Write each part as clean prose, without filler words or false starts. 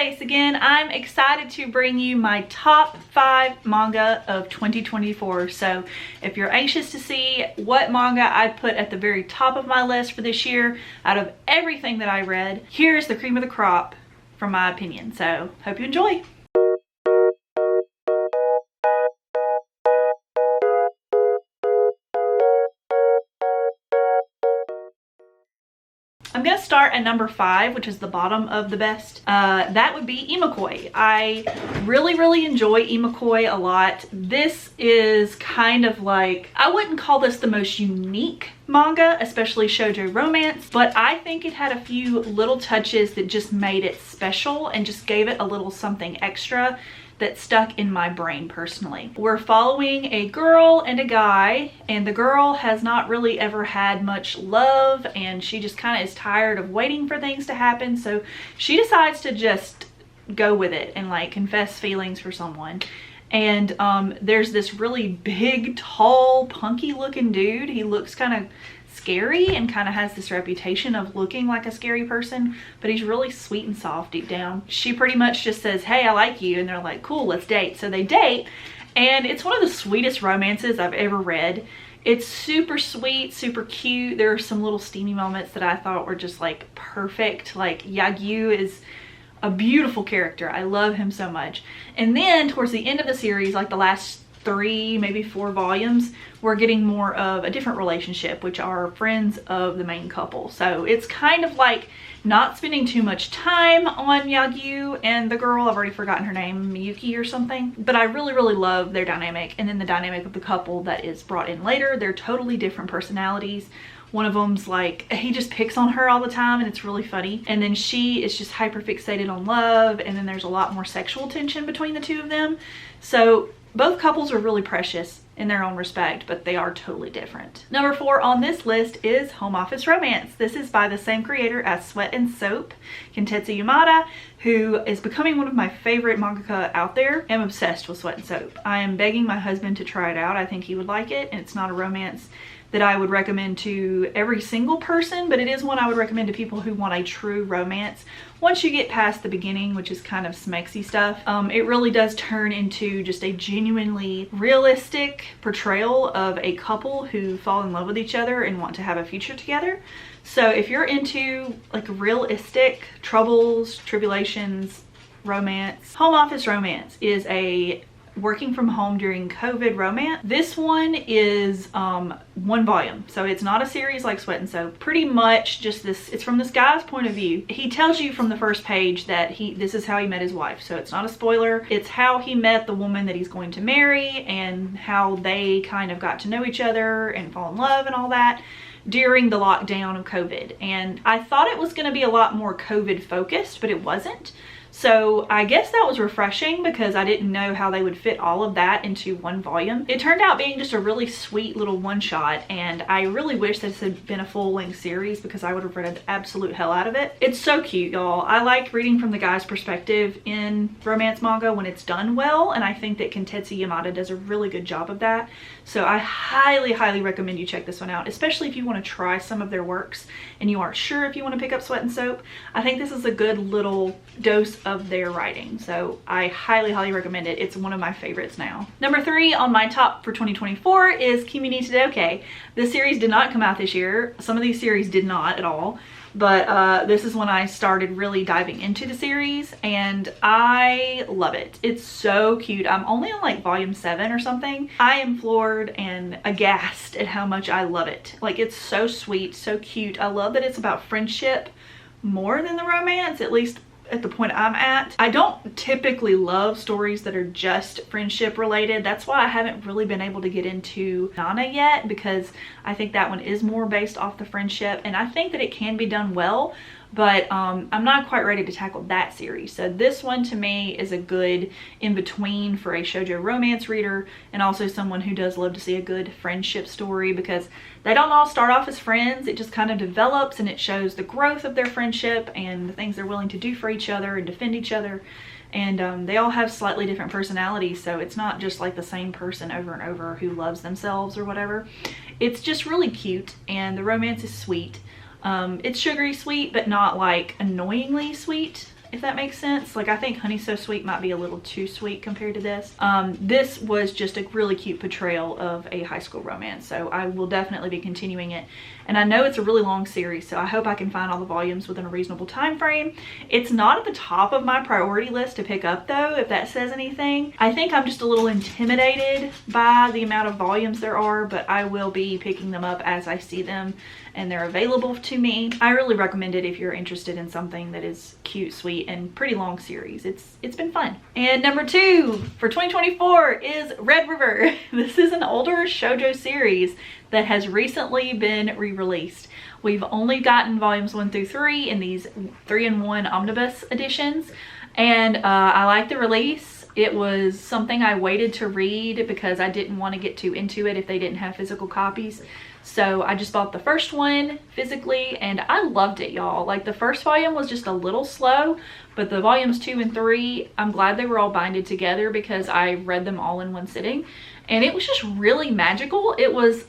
ChelseaFace again. I'm excited to bring you my top 5 manga of 2024. So if you're anxious to see what manga I put at the very top of my list for this year out of everything that I read, here's the cream of the crop from my opinion. So hope you enjoy. I'm gonna start at number 5, which is the bottom of the best. That would be Imakoi. I really enjoy Imakoi a lot. This is kind of like, I wouldn't call this the most unique manga, especially shoujo romance, but I think it had a few little touches that just made it special and just gave it a little something extra that stuck in my brain personally. We're following a girl and a guy, and the girl has not really ever had much love, and she just kind of is tired of waiting for things to happen, so she decides to just go with it and like confess feelings for someone. And there's this really big, tall, punky looking dude. He looks kind of scary and kind of has this reputation of looking like a scary person, but he's really sweet and soft deep down. She pretty much just says, hey, I like you, and they're like, cool, let's date. So they date, and it's one of the sweetest romances I've ever read. It's super sweet, super cute. There are some little steamy moments that I thought were just like perfect. Like Yagyu is a beautiful character. I love him so much. And then towards the end of the series, like the last 3, maybe 4 volumes, we're getting more of a different relationship, which are friends of the main couple. So it's kind of like not spending too much time on Yagyu and the girl. I've already forgotten her name, Miyuki or something. But I really love their dynamic, and then the dynamic of the couple that is brought in later. They're totally different personalities. One of them's like, he just picks on her all the time, and it's really funny. And then she is just hyper fixated on love, and then there's a lot more sexual tension between the two of them. So both couples are really precious in their own respect, but they are totally different. Number 4 on this list is Home Office Romance. This is by the same creator as Sweat and Soap, Kentetsu Yamada, who is becoming one of my favorite mangaka out there. I'm obsessed with Sweat and Soap. I am begging my husband to try it out. I think he would like it, and it's not a romance that I would recommend to every single person, but it is one I would recommend to people who want a true romance. Once you get past the beginning, which is kind of smexy stuff, it really does turn into just a genuinely realistic portrayal of a couple who fall in love with each other and want to have a future together. So if you're into like realistic troubles, tribulations, romance, Home Office Romance is a working from home during COVID romance. This one is 1 volume, so it's not a series like Sweat and Soap. Pretty much just this, it's from this guy's point of view. He tells you from the first page that this is how he met his wife, so it's not a spoiler. It's how he met the woman that he's going to marry, and how they kind of got to know each other and fall in love and all that during the lockdown of COVID. And I thought it was going to be a lot more COVID focused, but it wasn't. So I guess that was refreshing because I didn't know how they would fit all of that into 1 volume. It turned out being just a really sweet little one-shot, and I really wish this had been a full-length series because I would have read the absolute hell out of it. It's so cute, y'all. I like reading from the guy's perspective in romance manga when it's done well, and I think that Kentetsu Yamada does a really good job of that. So I highly recommend you check this one out, especially if you want to try some of their works and you aren't sure if you want to pick up Sweat and Soap. I think this is a good little dose of their writing, so I highly recommend it. It's one of my favorites now. Number 3 on my top for 2024 is Kimi ni Todoke. This series did not come out this year. Some of these series did not at all, but this is when I started really diving into the series, and I love it. It's so cute. I'm only on like volume 7 or something. I am floored and aghast at how much I love it. Like, it's so sweet, so cute. I love that it's about friendship more than the romance, at least at the point I'm at. I don't typically love stories that are just friendship related. That's why I haven't really been able to get into Nana yet, because I think that one is more based off the friendship, and I think that it can be done well, but I'm not quite ready to tackle that series. So this one to me is a good in-between for a shoujo romance reader, and also someone who does love to see a good friendship story, because they don't all start off as friends. It just kind of develops, and it shows the growth of their friendship and the things they're willing to do for each other and defend each other. And they all have slightly different personalities, so it's not just like the same person over and over who loves themselves or whatever. It's just really cute, and the romance is sweet. It's sugary sweet, but not like annoyingly sweet. if that makes sense. Like I think Honey So Sweet might be a little too sweet compared to this. This was just a really cute portrayal of a high school romance, so I will definitely be continuing it. And I know it's a really long series, so I hope I can find all the volumes within a reasonable time frame. It's not at the top of my priority list to pick up though, if that says anything. I think I'm just a little intimidated by the amount of volumes there are, but I will be picking them up as I see them and they're available to me. I really recommend it if you're interested in something that is cute, sweet, and pretty long series. It's been fun. And number 2 for 2024 is Red River. This is an older shoujo series that has recently been re-released. We've only gotten volumes 1 through 3 in these 3-in-1 omnibus editions, and I like the release. It was something I waited to read because I didn't want to get too into it if they didn't have physical copies. So I just bought the first one physically and I loved it, y'all. Like the first volume was just a little slow, but the volumes 2 and 3, I'm glad they were all binded together because I read them all in one sitting. And it was just really magical. It was,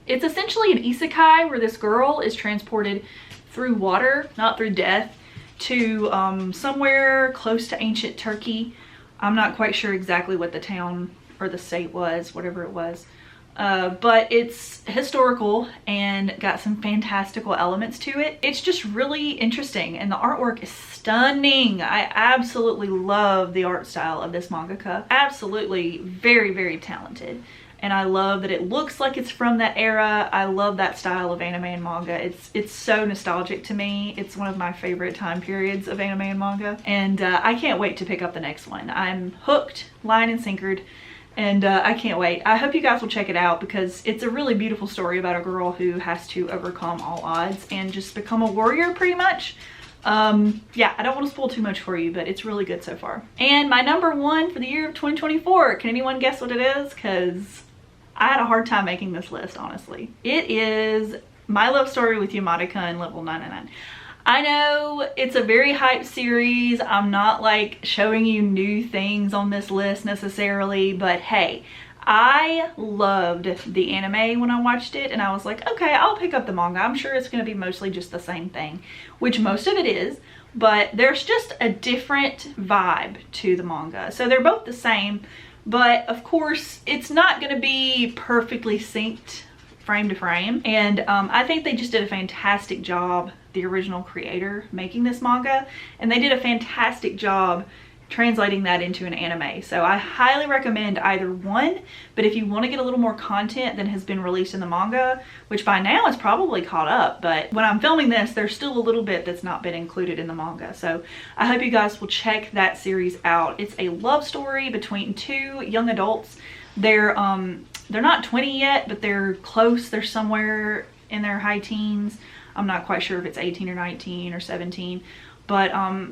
it's essentially an isekai where this girl is transported through water, not through death, to somewhere close to ancient Turkey. I'm not quite sure exactly what the town or the state was, whatever it was. But it's historical and got some fantastical elements to it. It's just really interesting and the artwork is stunning. I absolutely love the art style of this mangaka. Absolutely very, very talented. And I love that it looks like it's from that era. I love that style of anime and manga. It's so nostalgic to me. It's one of my favorite time periods of anime and manga. And I can't wait to pick up the next one. I'm hooked, line and sinkered. And I can't wait. I hope you guys will check it out because it's a really beautiful story about a girl who has to overcome all odds and just become a warrior pretty much. Yeah, I don't want to spoil too much for you, but it's really good so far. And my number 1 for the year of 2024, can anyone guess what it is? Because I had a hard time making this list, honestly. It is My Love Story with Yamada-kun Level 999. I know it's a very hyped series. I'm not like showing you new things on this list necessarily, but hey, I loved the anime when I watched it and I was like, okay, I'll pick up the manga. I'm sure it's going to be mostly just the same thing, which most of it is, but there's just a different vibe to the manga. So they're both the same, but of course it's not going to be perfectly synced frame to frame. And I think they just did a fantastic job, the original creator, making this manga, and they did a fantastic job translating that into an anime. So I highly recommend either one, but if you want to get a little more content than has been released in the manga, which by now is probably caught up, but when I'm filming this, there's still a little bit that's not been included in the manga. So I hope you guys will check that series out. It's a love story between 2 young adults. They're not 20 yet, but they're close. They're somewhere in their high teens. I'm not quite sure if it's 18 or 19 or 17, but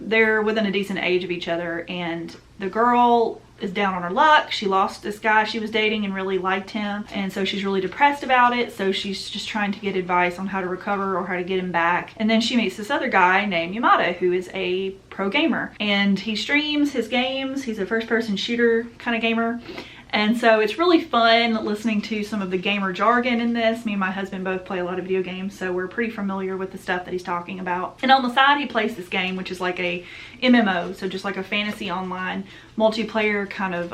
they're within a decent age of each other, and the girl is down on her luck. She lost this guy she was dating and really liked him, and so she's really depressed about it. So she's just trying to get advice on how to recover or how to get him back. And then she meets this other guy named Yamada, who is a pro gamer, and he streams his games. He's a first-person shooter kind of gamer. And so it's really fun listening to some of the gamer jargon in this. Me and my husband both play a lot of video games, so we're pretty familiar with the stuff that he's talking about. And on the side, he plays this game, which is like a MMO, so just like a fantasy online multiplayer kind of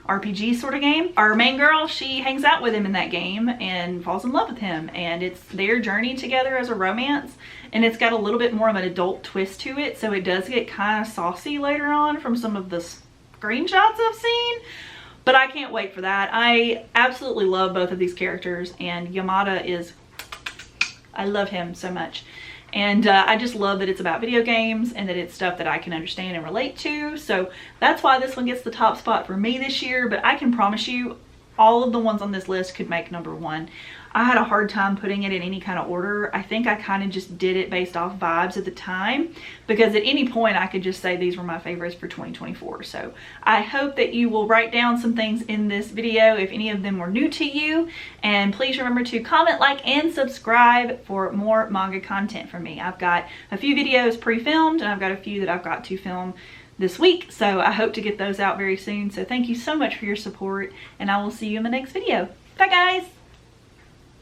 RPG sort of game. Our main girl, she hangs out with him in that game and falls in love with him, and it's their journey together as a romance. And it's got a little bit more of an adult twist to it, so it does get kind of saucy later on from some of the screenshots I've seen. But I can't wait for that. I absolutely love both of these characters, and Yamada is, I love him so much. And I just love that it's about video games and that it's stuff that I can understand and relate to. So that's why this one gets the top spot for me this year, but I can promise you all of the ones on this list could make number 1. I had a hard time putting it in any kind of order. I think I kind of just did it based off vibes at the time, because at any point I could just say these were my favorites for 2024. So I hope that you will write down some things in this video if any of them were new to you, and please remember to comment, like, and subscribe for more manga content from me. I've got a few videos pre-filmed and I've got a few that I've got to film this week, so I hope to get those out very soon. So thank you so much for your support, and I will see you in the next video. Bye guys!